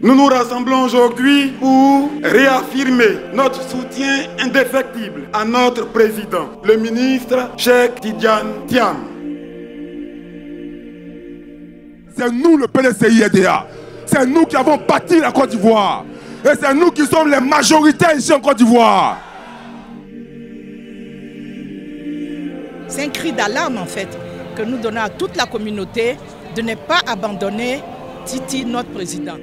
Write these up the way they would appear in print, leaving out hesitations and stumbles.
Nous nous rassemblons aujourd'hui pour réaffirmer notre soutien indéfectible à notre président, le ministre Cheikh Tidiane Thiam. C'est nous le PDCI-RDA. C'est nous qui avons bâti la Côte d'Ivoire. Et c'est nous qui sommes les majoritaires ici en Côte d'Ivoire. C'est un cri d'alarme en fait que nous donnons à toute la communauté de ne pas abandonner Titi, notre président.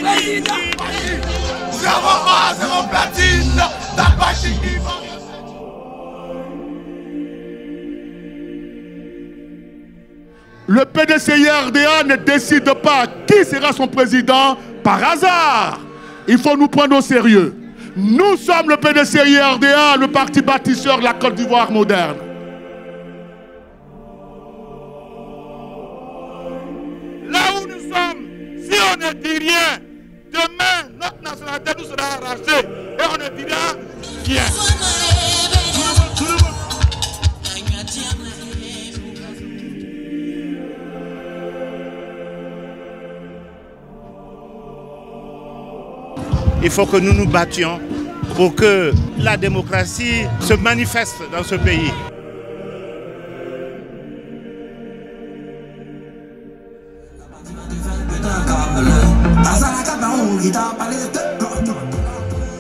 Président. Zéro platine, le PDCI-RDA ne décide pas qui sera son président par hasard. Il faut nous prendre au sérieux. Nous sommes le PDCI-RDA, le parti bâtisseur de la Côte d'Ivoire moderne. Là où nous sommes, si on ne dit rien, demain notre nationalité nous sera arrachée et on ne dira rien. Il faut que nous nous battions pour que la démocratie se manifeste dans ce pays.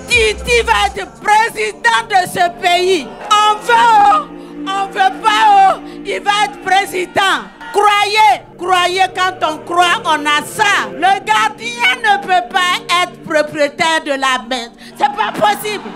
Titi va être président de ce pays. On veut pas, il va être président. Croyez, quand on croit, on a ça. Le gardien ne peut pas être propriétaire de la main. C'est pas possible.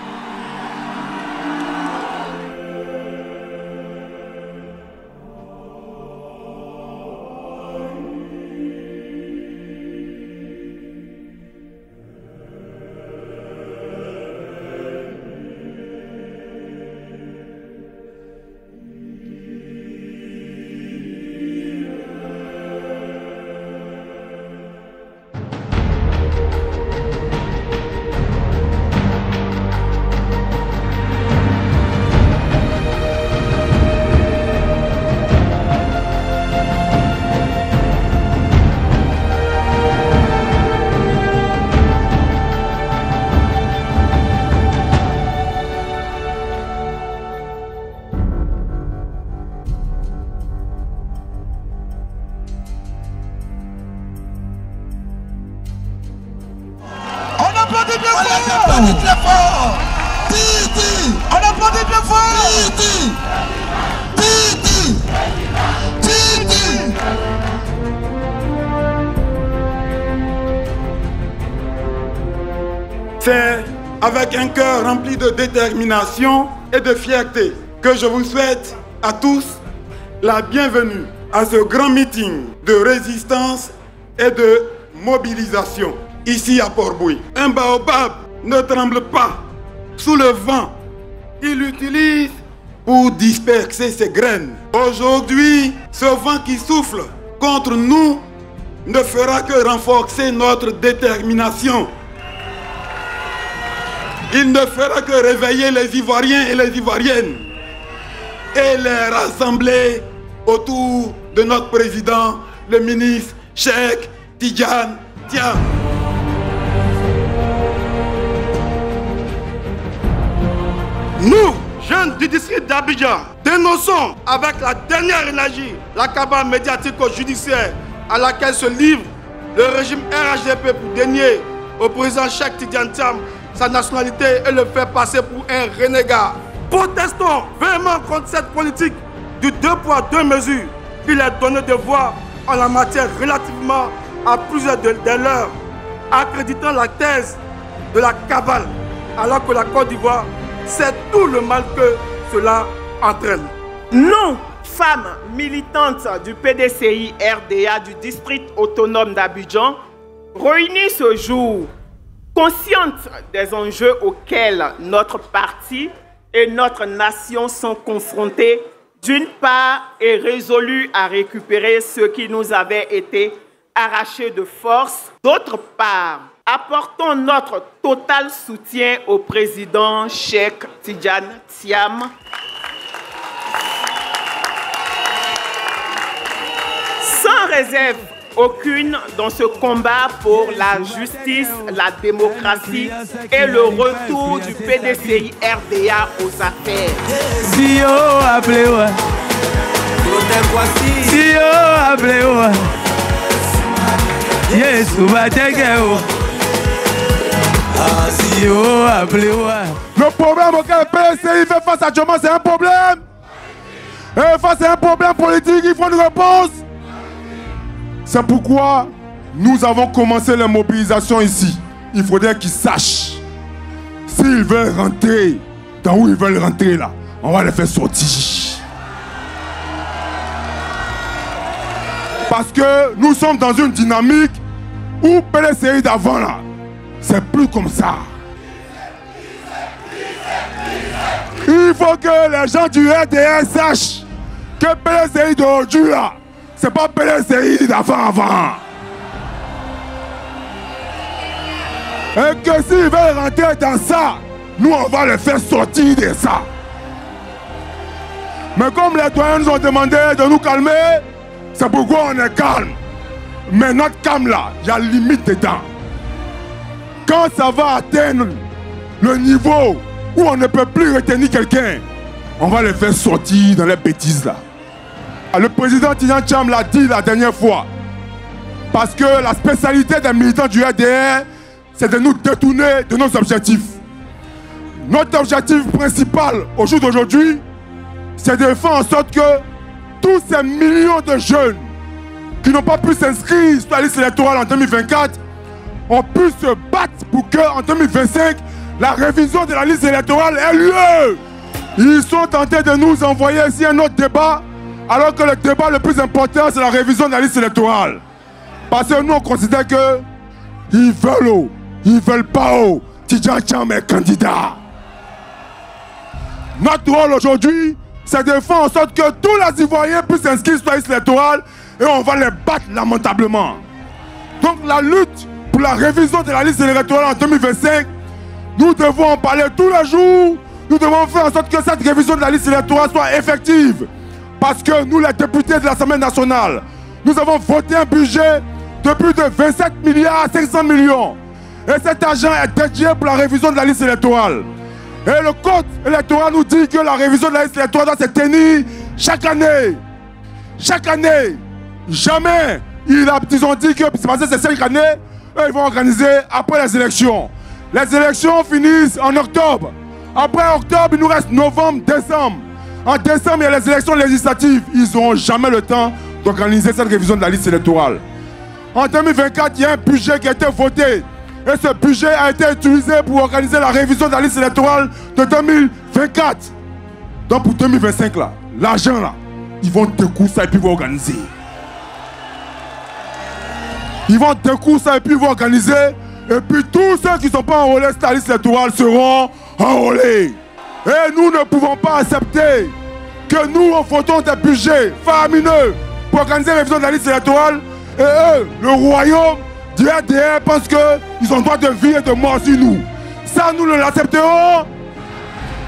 On applaudit bien fort. Titi. On applaudit bien fort. Titi. Titi. Titi. C'est avec un cœur rempli de détermination et de fierté que je vous souhaite à tous la bienvenue à ce grand meeting de résistance et de mobilisation ici à Port-Bouilly. Un baobab ne tremble pas sous le vent. Il l'utilise pour disperser ses graines. Aujourd'hui, ce vent qui souffle contre nous ne fera que renforcer notre détermination. Il ne fera que réveiller les Ivoiriens et les Ivoiriennes et les rassembler autour de notre président, le ministre Cheikh Tidiane Thiam. Nous, jeunes du district d'Abidjan, dénonçons avec la dernière énergie la cabane médiatico-judiciaire à laquelle se livre le régime RHDP pour dénier au président Cheikh Tidiane Thiam sa nationalité et le faire passer pour un renégat. Protestons vraiment contre cette politique du 2 poids 2 mesures qu'il est donné de voix en la matière relativement à plusieurs de leurs, accréditant la thèse de la cabale, alors que la Côte d'Ivoire sait tout le mal que cela entraîne. Nous, femmes militantes du PDCI-RDA du district autonome d'Abidjan, réunies ce jour, conscientes des enjeux auxquels notre parti et notre nation sont confrontés, d'une part, et résolues à récupérer ce qui nous avait été arraché de force, d'autre part, apportons notre total soutien au président Cheikh Tidiane Thiam. Sans réserve aucune dans ce combat pour la justice, la démocratie et le retour du PDCI RDA aux affaires. Si yo appelé ouais. Si yo appelé ouais. Yes, ou bategeo. Ah, si yo appelé ouais. Le problème auquel le PDCI fait face actuellement, c'est un problème. Et face à un problème politique, il faut une réponse. C'est pourquoi nous avons commencé les mobilisations ici. Il faudrait qu'ils sachent. S'ils veulent rentrer dans où ils veulent rentrer là, on va les faire sortir. Parce que nous sommes dans une dynamique où PDCI d'avant là, c'est plus comme ça. Il faut que les gens du RDR sachent que PDCI d'aujourd'hui là, c'est pas PDCI d'avant. Et que s'ils veulent rentrer dans ça, nous on va les faire sortir de ça. Mais comme les doyens nous ont demandé de nous calmer, c'est pourquoi on est calme. Mais notre calme là, il y a limite dedans. Quand ça va atteindre le niveau où on ne peut plus retenir quelqu'un, on va les faire sortir dans les bêtises là. Le président Tidiane Thiam l'a dit la dernière fois. Parce que la spécialité des militants du RDR, c'est de nous détourner de nos objectifs. Notre objectif principal au jour d'aujourd'hui, c'est de faire en sorte que tous ces millions de jeunes qui n'ont pas pu s'inscrire sur la liste électorale en 2024 ont pu se battre pour qu'en 2025, la révision de la liste électorale ait lieu. Ils sont tentés de nous envoyer ici un autre débat, alors que le débat le plus important, c'est la révision de la liste électorale. Parce que nous, on considère que ils veulent pas, Tidiane Thiam est candidat. Notre rôle aujourd'hui, c'est de faire en sorte que tous les Ivoiriens puissent s'inscrire sur la liste électorale et on va les battre lamentablement. Donc la lutte pour la révision de la liste électorale en 2025, nous devons en parler tous les jours. Nous devons faire en sorte que cette révision de la liste électorale soit effective. Parce que nous, les députés de l'Assemblée nationale, nous avons voté un budget de plus de 27 milliards 500 millions. Et cet argent est dédié pour la révision de la liste électorale. Et le code électoral nous dit que la révision de la liste électorale doit se tenir chaque année. Chaque année. Jamais. Ils ont dit que c'est passé ces 5 années, eux, ils vont organiser après les élections. Les élections finissent en octobre. Après octobre, il nous reste novembre, décembre. En décembre, il y a les élections législatives. Ils n'auront jamais le temps d'organiser cette révision de la liste électorale. En 2024, il y a un budget qui a été voté. Et ce budget a été utilisé pour organiser la révision de la liste électorale de 2024. Donc pour 2025, là, l'argent, là, ils vont découvrir ça et puis ils vont organiser. Ils vont découvrir ça et puis ils vont organiser. Et puis tous ceux qui ne sont pas enrôlés sur la liste électorale seront enrôlés. Et nous ne pouvons pas accepter que nous votons des budgets faramineux pour organiser la révision de la liste électorale. Et eux, le royaume du RDR, pense qu'ils ont droit de vie et de mort sur nous. Ça, nous ne l'accepterons.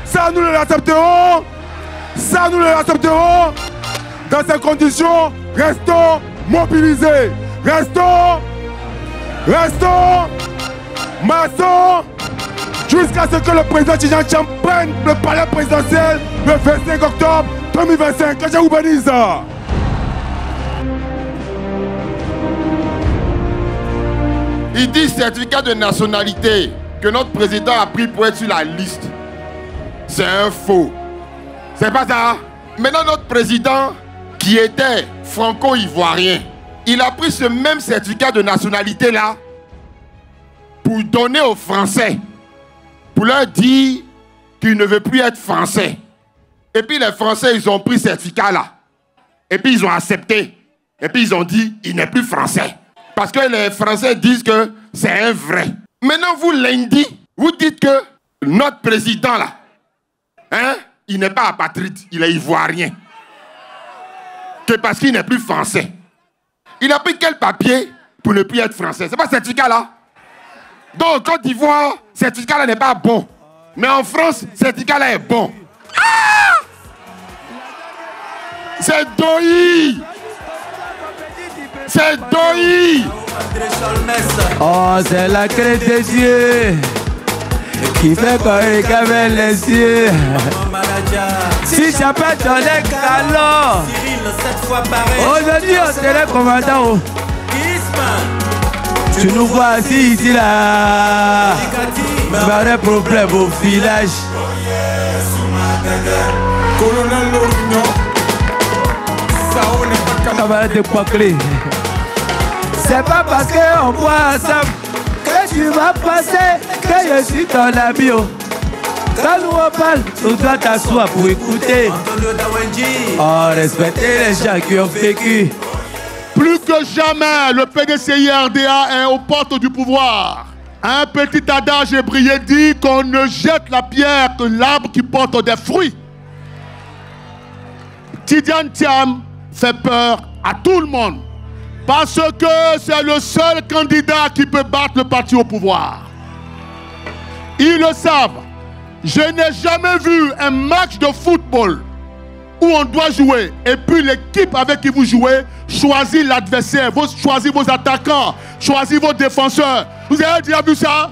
Ça, nous ne l'accepterons. Ça, nous ne l'accepterons. Dans ces conditions, restons mobilisés. Restons maçons jusqu'à ce que le président Tidiane Thiam prenne le palais présidentiel le 25 octobre 2025. Que je vous bénisse. Il dit certificat de nationalité que notre président a pris pour être sur la liste. C'est un faux. C'est pas ça. Maintenant, notre président qui était franco-ivoirien, il a pris ce même certificat de nationalité là pour donner aux Français, pour leur dire qu'il ne veut plus être français. Et puis les Français, ils ont pris ce certificat là. Et puis ils ont accepté. Et puis ils ont dit, il n'est plus français. Parce que les Français disent que c'est un vrai. Maintenant, vous, lundi, vous dites que notre président, là, hein, il n'est pas apatride, il est ivoirien. Que parce qu'il n'est plus français. Il a pris quel papier pour ne plus être français? C'est pas ce certificat, là? Donc, en Côte d'Ivoire, ce certificat-là n'est pas bon. Mais en France, ce certificat-là est bon. Ah! C'est Doyi. C'est Doyi. Oh, c'est la craie des cieux qui fait correr comme les cieux. Si ça peut donner calor, aujourd'hui on serait commandant. Tu nous vois assis ici là, pas de problème au village. Camarade de Poiclé. C'est pas parce qu'on boit ensemble que tu vas passer que je suis ton ami. Quand nous on parle, tu dois t'asseoir pour écouter. Oh, respecter les gens qui ont vécu. Plus que jamais, le PDCI-RDA est aux portes du pouvoir. Un petit adage ébrié dit qu'on ne jette la pierre que l'arbre qui porte des fruits. Tidjane Thiam fait peur à tout le monde parce que c'est le seul candidat qui peut battre le parti au pouvoir. Ils le savent. Je n'ai jamais vu un match de football où on doit jouer et puis l'équipe avec qui vous jouez choisit l'adversaire, choisit vos attaquants, choisit vos défenseurs. Vous avez déjà vu ça?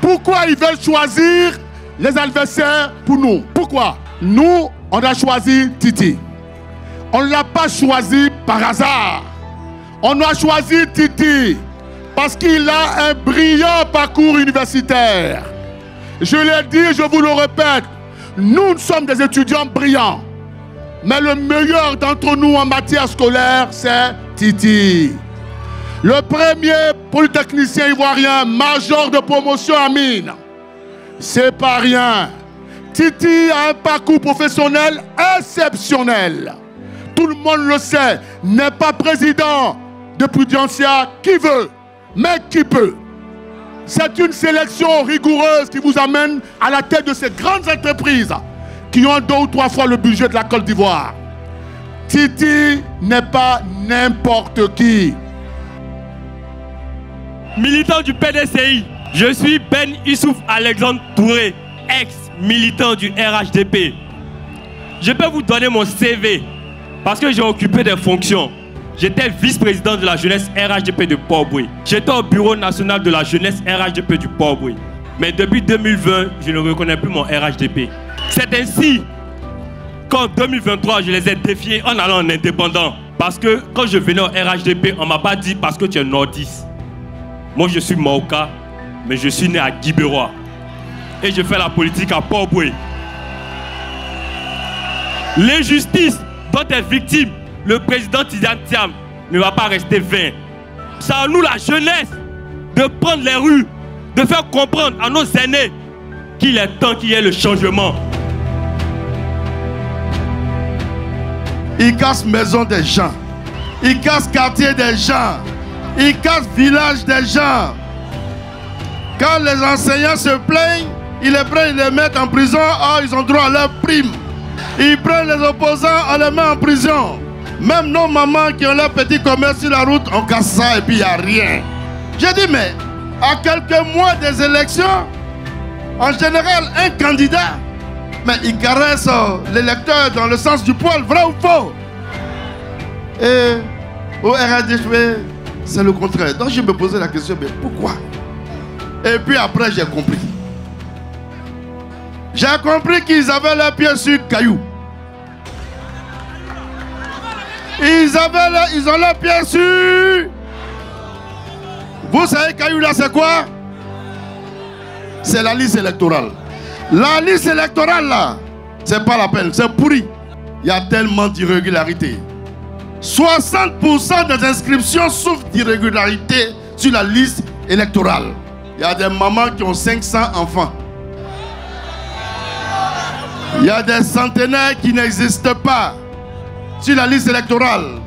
Pourquoi ils veulent choisir les adversaires pour nous? Pourquoi? Nous, on a choisi Titi. On ne l'a pas choisi par hasard. On a choisi Titi parce qu'il a un brillant parcours universitaire. Je l'ai dit, je vous le répète, nous sommes des étudiants brillants. Mais le meilleur d'entre nous en matière scolaire, c'est Titi. Le premier polytechnicien ivoirien, major de promotion à mine. C'est pas rien. Titi a un parcours professionnel exceptionnel. Tout le monde le sait, n'est pas président de Prudential qui veut, mais qui peut. C'est une sélection rigoureuse qui vous amène à la tête de ces grandes entreprises qui ont 2 ou 3 fois le budget de la Côte d'Ivoire. Titi n'est pas n'importe qui. Militant du PDCI, je suis Ben Issouf Alexandre Touré, ex-militant du RHDP. Je peux vous donner mon CV parce que j'ai occupé des fonctions. J'étais vice-président de la jeunesse RHDP de Port-Boué. J'étais au bureau national de la jeunesse RHDP du Port-Boué. Mais depuis 2020, je ne reconnais plus mon RHDP. C'est ainsi qu'en 2023, je les ai défiés en allant en indépendant. Parce que quand je venais au RHDP, on ne m'a pas dit parce que tu es nordiste. Moi, je suis Maoka, mais je suis né à Guibérois. Et je fais la politique à Port-Boué. L'injustice dont est victime le président Tidjane Thiam ne va pas rester vain. C'est à nous, la jeunesse, de prendre les rues, de faire comprendre à nos aînés qu'il est temps qu'il y ait le changement. Il casse maison des gens, il casse quartier des gens, il casse village des gens. Quand les enseignants se plaignent, ils les prennent, ils les mettent en prison. Oh, ils ont droit à leur prime. Ils prennent les opposants, on les met en prison. Même nos mamans qui ont leur petit commerce sur la route, on casse ça et puis il n'y a rien. J'ai dit, mais à quelques mois des élections, en général, un candidat, mais il caresse l'électeur dans le sens du poil, vrai ou faux? Et au RHDP, c'est le contraire. Donc je me posais la question, mais pourquoi? Et puis après, j'ai compris. J'ai compris qu'ils avaient leurs pieds sur caillou. Ils ont leurs pieds sur... Vous savez, caillou là, c'est quoi? C'est la liste électorale. La liste électorale là, c'est pas la peine, c'est pourri. Il y a tellement d'irrégularités. 60% des inscriptions souffrent d'irrégularités sur la liste électorale. Il y a des mamans qui ont 500 enfants. Il y a des centenaires qui n'existent pas sur la liste électorale.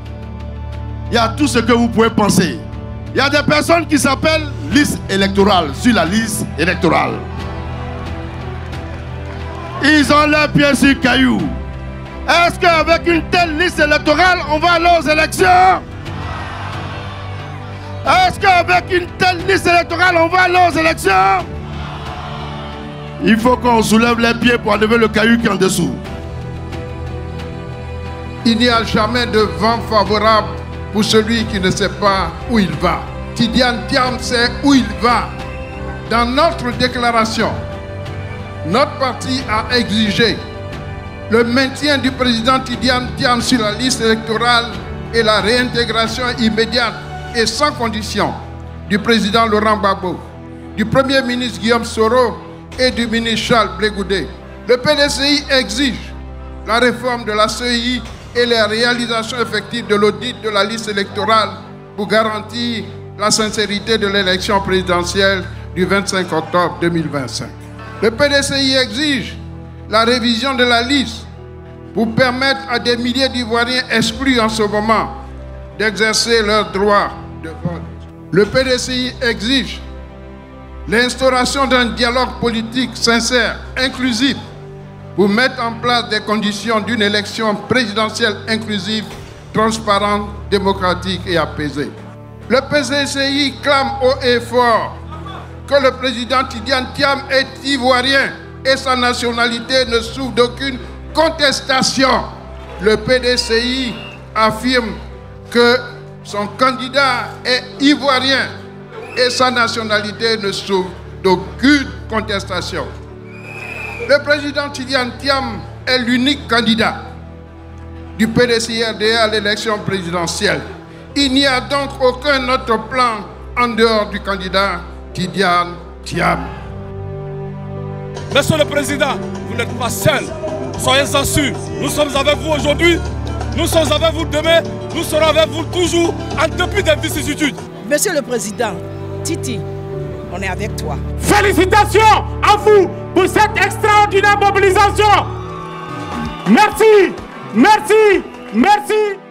Il y a tout ce que vous pouvez penser. Il y a des personnes qui s'appellent liste électorale sur la liste électorale. Ils ont leurs pieds sur caillou. Est-ce qu'avec une telle liste électorale, on va aller aux élections? Est-ce qu'avec une telle liste électorale, on va aller aux élections? Il faut qu'on soulève les pieds pour enlever le caillou qui est en dessous. Il n'y a jamais de vent favorable pour celui qui ne sait pas où il va. Tidiane Thiam sait où il va. Dans notre déclaration, notre parti a exigé le maintien du président Tidiane Thiam sur la liste électorale et la réintégration immédiate et sans condition du président Laurent Gbagbo, du Premier ministre Guillaume Soro et du ministre Charles Blé Goudé. Le PDCI exige la réforme de la CEI et la réalisation effective de l'audit de la liste électorale pour garantir la sincérité de l'élection présidentielle du 25 octobre 2025. Le PDCI exige la révision de la liste pour permettre à des milliers d'Ivoiriens exclus en ce moment d'exercer leur droit de vote. Le PDCI exige l'instauration d'un dialogue politique sincère, inclusif, pour mettre en place des conditions d'une élection présidentielle inclusive, transparente, démocratique et apaisée. Le PDCI clame haut et fort que le président Tidiane Thiam est ivoirien et sa nationalité ne souffre d'aucune contestation. Le PDCI affirme que son candidat est ivoirien et sa nationalité ne souffre d'aucune contestation. Le président Tidiane Thiam est l'unique candidat du PDCI-RDA à l'élection présidentielle. Il n'y a donc aucun autre plan en dehors du candidat Tidiane Thiam. Monsieur le Président, vous n'êtes pas seul. Soyez-en sûrs. Nous sommes avec vous aujourd'hui, nous sommes avec vous demain, nous serons avec vous toujours en dépit des vicissitudes. Monsieur le Président, Titi, on est avec toi. Félicitations à vous pour cette extraordinaire mobilisation. Merci, merci, merci.